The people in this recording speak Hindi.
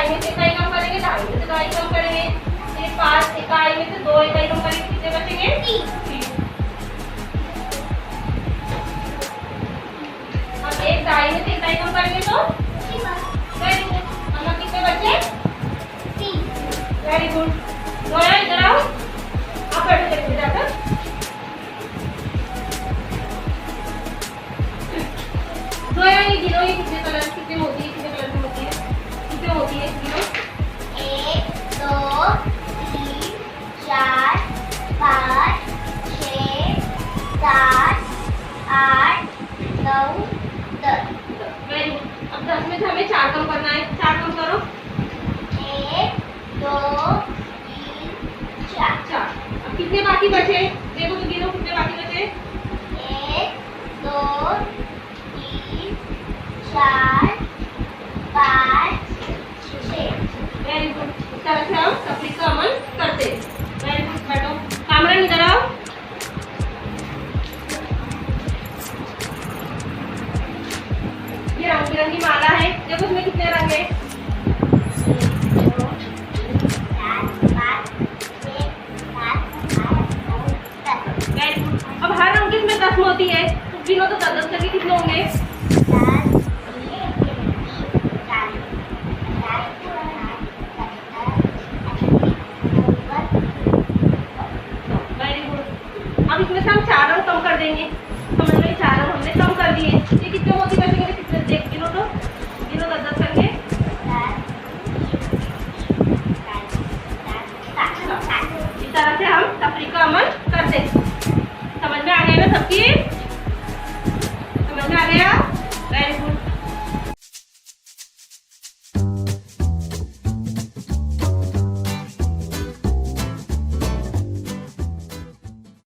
इकाई में से इकाई कम करेंगे, ढाई में से इकाई कम करेंगे, फिर 5 इकाई में से 2 इकाई कम करेंगे, कितने बचेंगे? 3। अब 1 ढाई में से इकाई कम करेंगे तो वेरी गुड। हम कितने बचे? 3। Very good. जोया इधर आओ, आप बैठो देखो जाकर। जोया ये गिनो, ये कितने कलर कितने होती है, कितने कलर की होती है, कितने होती है गिनो? 1 2 3 4 5 6 7 8 9 10। Very good. अब 10 में से हमें 4 कम करना है, 4 कम करो। 1 2 3 4। 4। अब कितने बाकी बचे? देखो तो गिनो कितने बाकी बचे? 1 2 3 4 5 6। Very good. इस तरह से हम तफरीक का अमल करते हैं। Very good. बैठो, कामरान इधर आओ। ये रंग बिरंगी माला है, देखो इसमें कितने रंग है?